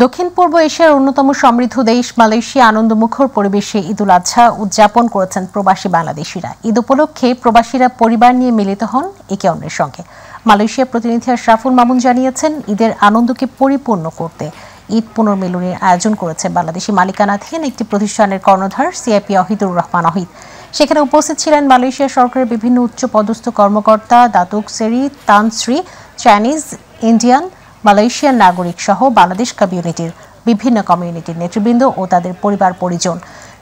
দক্ষিণ পূর্ব এশিয়ার অন্যতম সমৃদ্ধ দেশ মালয়েশিয়া আনন্দমুখর পরিবেশে ঈদুল আজহা উদযাপন করেছেন প্রবাসী বাংলাদেশিরা। ঈদ উপলক্ষে প্রবাসীরা পরিবার নিয়ে মিলিত হন একে অন্যের সঙ্গে। মালয়েশিয়া প্রতিনিধি আশরাফুল মামুন জানিয়েছেন, ঈদের আনন্দকে পরিপূর্ণ করতে ঈদ পুনর্মিলনের আয়োজন করেছে বাংলাদেশি মালিকানাধীন একটি প্রতিষ্ঠানের কর্ণধার সিআইপি অহিদুর রহমান অহিদ। সেখানে উপস্থিত ছিলেন মালয়েশিয়া সরকারের বিভিন্ন উচ্চ পদস্থ কর্মকর্তা, দাতুক সেরি, তানশ্রী, চাইনিজ, ইন্ডিয়ান, মালয়েশিয়ান নাগরিক সহ বাংলাদেশ কমিউনিটির বিভিন্ন কমিউনিটির নেতৃবৃন্দ ও তাদের পরিবার পরিজন।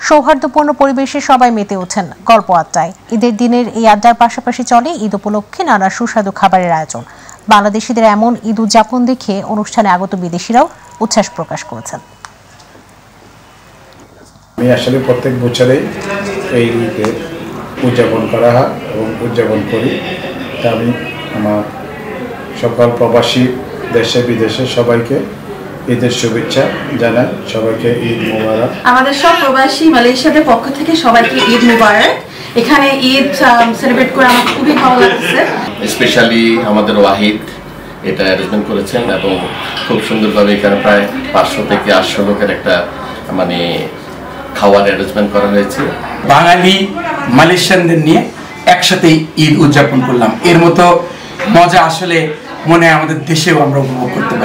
সৌহার্দ্যপূর্ণ পরিবেশে সবাই মেতে ওঠেন গল্প আড্ডায়। ঈদের দিনের এই আড্ডার পাশাপাশি চলে ঈদ উপলক্ষে নানা সুস্বাদু খাবারের আয়োজন। বাংলাদেশিদের এমন ঈদ উদযাপন দেখে অনুষ্ঠানে আগত বিদেশিরাও উচ্ছ্বাস প্রকাশ করেছেন। আমি আসলে প্রত্যেক বছরেই এই ঈদে উদযাপন করা হয় এবং উদযাপন করি। তা আমি আমার সকল প্রবাসী দেশে বিদেশে সবাইকে ঈদের শুভেচ্ছা জানাই। সবাইকে ঈদ মোবারক। আমাদের সব প্রবাসী মালয়েশিয়াদের পক্ষ থেকে সবাইকে ঈদ মোবারক। এখানে ঈদ সেলিব্রেট করে আমার খুবই ভালো লাগছে। স্পেশালি আমাদের ওয়াহিদ এটা অ্যারেঞ্জমেন্ট করেছেন এবং খুব সুন্দরভাবে এখানে প্রায় 500 থেকে 800 লোকের একটা খাওয়ার অ্যারেঞ্জমেন্ট করা হয়েছে। বাঙালি মালয়েশিয়ানদের নিয়ে একসাথে ঈদ উদযাপন করলাম। এর মতো মজা আসলে মনে হয় আমাদের দেশেও আমরা উপভোগ করতে পারি।